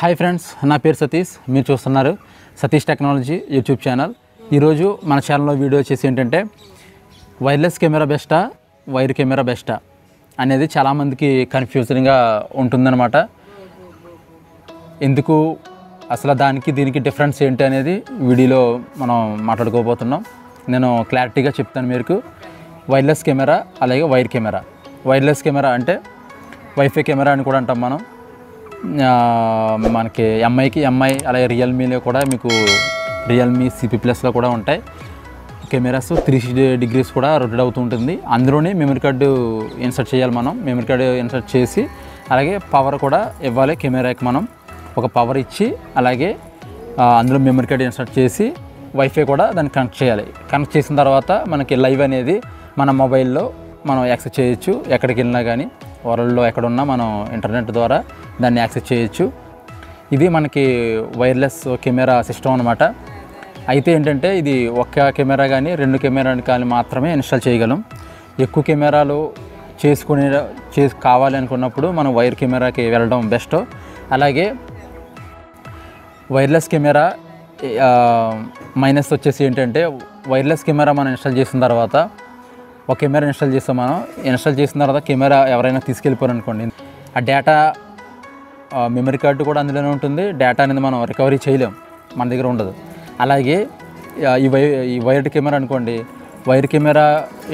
Hi friends, నా పేరు సతీష్. మీరు చూస్తున్నారు సతీష్ టెక్నాలజీ యూట్యూబ్ ఛానల్. ఈరోజు మన ఛానల్లో వీడియో వచ్చేసి ఏంటంటే వైర్లెస్ కెమెరా బెస్టా, వైర్ కెమెరా బెస్టా అనేది చాలామందికి కన్ఫ్యూజన్గా ఉంటుందన్నమాట. ఎందుకు అసలు దానికి దీనికి డిఫరెన్స్ ఏంటి అనేది వీడియోలో మనం మాట్లాడుకోబోతున్నాం. నేను క్లారిటీగా చెప్తాను మీకు. వైర్లెస్ కెమెరా అలాగే వైర్ కెమెరా. వైర్లెస్ కెమెరా అంటే వైఫై కెమెరా అని కూడా అంటాం మనం. మనకి ఎంఐ అలాగే రియల్మీలో కూడా మీకు రియల్మీ CP+లో కూడా ఉంటాయి కెమెరాస్. 360 degrees కూడా రొటేట్ అవుతూ ఉంటుంది. అందులోనే మెమరీ కార్డు ఇన్సర్ట్ చేయాలి మనం. మెమరీ కార్డు ఇన్సర్ట్ చేసి అలాగే పవర్ కూడా ఇవ్వాలి కెమెరాకి. మనం ఒక పవర్ ఇచ్చి అలాగే అందులో మెమరీ కార్డు ఇన్సర్ట్ చేసి వైఫై కూడా దాన్ని కనెక్ట్ చేయాలి. కనెక్ట్ చేసిన తర్వాత మనకి లైవ్ అనేది మన మొబైల్లో మనం యాక్సెస్ చేయొచ్చు. ఎక్కడికి వెళ్ళినా కానీ వరల్డ్లో ఎక్కడున్నా మనం ఇంటర్నెట్ ద్వారా దాన్ని యాక్సెస్ చేయొచ్చు. ఇది మనకి వైర్లెస్ కెమెరా సిస్టమ్ అనమాట. అయితే ఏంటంటే ఇది ఒక్క కెమెరా కానీ 2 కెమెరాలు కానీ మాత్రమే ఇన్స్టాల్ చేయగలం. ఎక్కువ కెమెరాలు కావాలి అనుకున్నప్పుడు మనం వైర్ కెమెరాకి వెళ్ళడం బెస్ట్. అలాగే వైర్లెస్ కెమెరా మైనస్ వచ్చేసి ఏంటంటే వైర్లెస్ కెమెరా మనం ఇన్స్టాల్ చేసిన తర్వాత ఒక కెమెరా ఇన్స్టాల్ చేస్తాం. మనం ఇన్స్టాల్ చేసిన తర్వాత కెమెరా ఎవరైనా తీసుకెళ్ళిపోయారు అనుకోండి, ఆ డేటా మెమరీ కార్డు కూడా అందులోనే ఉంటుంది. డేటా అనేది మనం రికవరీ చేయలేం, మన దగ్గర ఉండదు. అలాగే ఈ వైర్డ్ కెమెరా అనుకోండి, వైర్ కెమెరా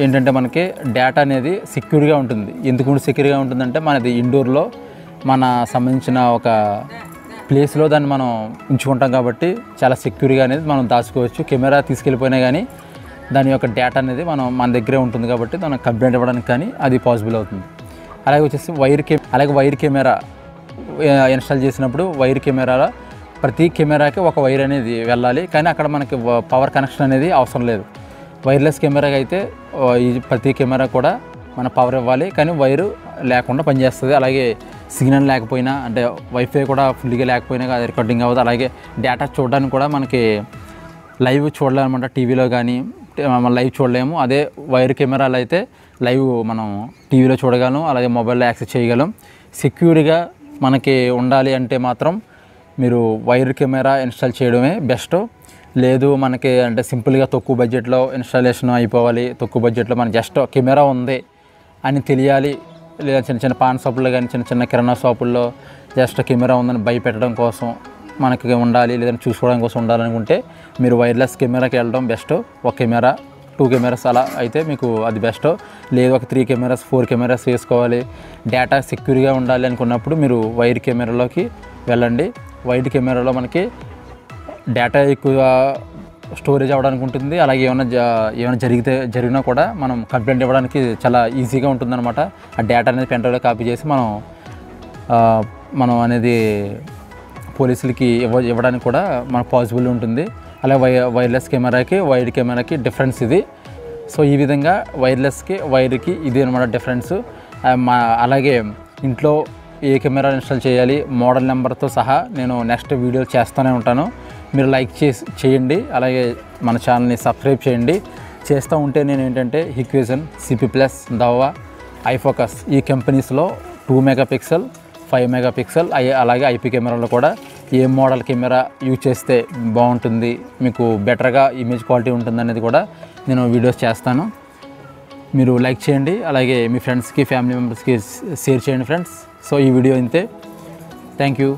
ఏంటంటే మనకి డేటా అనేది సెక్యూర్గా ఉంటుంది. ఎందుకు సెక్యూర్గా ఉంటుందంటే మనది ఇండోర్లో మన సంబంధించిన ఒక ప్లేస్లో దాన్ని మనం ఉంచుకుంటాం కాబట్టి చాలా సెక్యూర్గా అనేది మనం దాచుకోవచ్చు. కెమెరా తీసుకెళ్ళిపోయినా కానీ దాని యొక్క డేటా అనేది మన దగ్గరే ఉంటుంది కాబట్టి మనం కంప్లైంట్ ఇవ్వడానికి కానీ అది పాసిబుల్ అవుతుంది. అలాగే వచ్చేసి వైర్ కెమెరా ఇన్స్టాల్ చేసినప్పుడు వైర్ కెమెరాలో ప్రతి కెమెరాకి ఒక వైర్ అనేది వెళ్ళాలి. కానీ అక్కడ మనకి పవర్ కనెక్షన్ అనేది అవసరం లేదు. వైర్లెస్ కెమెరాకి అయితే ఈ ప్రతి కెమెరా కూడా మన పవర్ ఇవ్వాలి, కానీ వైరు లేకుండా పనిచేస్తుంది. అలాగే సిగ్నల్ లేకపోయినా అంటే వైఫై కూడా ఫుల్గా లేకపోయినా అది రికార్డింగ్ అవ్వదు. అలాగే డేటా చూడడానికి కూడా మనకి లైవ్ చూడలేమన్నమాట. టీవీలో కానీ మనం లైవ్ చూడలేము. అదే వైర్ కెమెరాలు అయితే లైవ్ మనం టీవీలో చూడగలం, అలాగే మొబైల్లో యాక్సెస్ చేయగలం. సెక్యూర్గా మనకి ఉండాలి అంటే మాత్రం మీరు వైర్ కెమెరా ఇన్స్టాల్ చేయడమే బెస్ట్. లేదు మనకి అంటే సింపుల్గా తక్కువ బడ్జెట్లో ఇన్స్టాలేషన్ అయిపోవాలి, తక్కువ బడ్జెట్లో మన జస్ట్ కెమెరా ఉంది అని తెలియాలి, లేదా చిన్న పాన్ షాపుల్లో కానీ చిన్న కిరాణా షాపుల్లో జస్ట్ కెమెరా ఉందని భయపెట్టడం కోసం మనకి ఉండాలి, లేదంటే చూసుకోవడం కోసం ఉండాలనుకుంటే మీరు వైర్లెస్ కెమెరాకి వెళ్ళడం బెస్ట్. ఒక కెమెరా 2 కెమెరాస్ అలా అయితే మీకు అది బెస్ట్. లేదు ఒక 3 కెమెరాస్ 4 కెమెరాస్ వేసుకోవాలి, డేటా సెక్యూర్గా ఉండాలి అనుకున్నప్పుడు మీరు వైర్ కెమెరాలోకి వెళ్ళండి. వైర్ కెమెరాలో మనకి డేటా ఎక్కువ స్టోరేజ్ అవ్వడానికి ఉంటుంది. అలాగే ఏమైనా జరిగినా కూడా మనం కంప్లైంట్ ఇవ్వడానికి చాలా ఈజీగా ఉంటుందన్నమాట. ఆ డేటా అనేది పెన్డ్రైవ్లో కాపీ చేసి మనం అనేది పోలీసులకి ఇవ్వడానికి కూడా మనకు పాసిబుల్ ఉంటుంది. అలాగే వైర్లెస్ కెమెరాకి వైర్ కెమెరాకి డిఫరెన్స్ ఇది. సో ఈ విధంగా వైర్లెస్కి వైర్కి ఇది అనమాట డిఫరెన్స్. అలాగే ఇంట్లో ఏ కెమెరా ఇన్స్టాల్ చేయాలి మోడల్ నెంబర్తో సహా నేను నెక్స్ట్ వీడియో చేస్తూనే ఉంటాను. మీరు లైక్ చేయండి, అలాగే మన ఛానల్ని సబ్స్క్రైబ్ చేయండి. చేస్తూ ఉంటే నేను ఏంటంటే హిక్విజన్, CP+, దవ్వా, ఐఫోకస్ ఈ కంపెనీస్లో 2 మెగాపిక్సెల్ 5 మెగాపిక్సెల్ అలాగే IP కెమెరాలో కూడా ఏ మోడల్ కెమెరా యూజ్ చేస్తే బాగుంటుంది, మీకు బెటర్గా ఇమేజ్ క్వాలిటీ ఉంటుంది అనేది కూడా నేను వీడియోస్ చేస్తాను. మీరు లైక్ చేయండి, అలాగే మీ ఫ్రెండ్స్కి ఫ్యామిలీ మెంబర్స్కి షేర్ చేయండి ఫ్రెండ్స్. సో ఈ వీడియో ఇంతే. Thank you.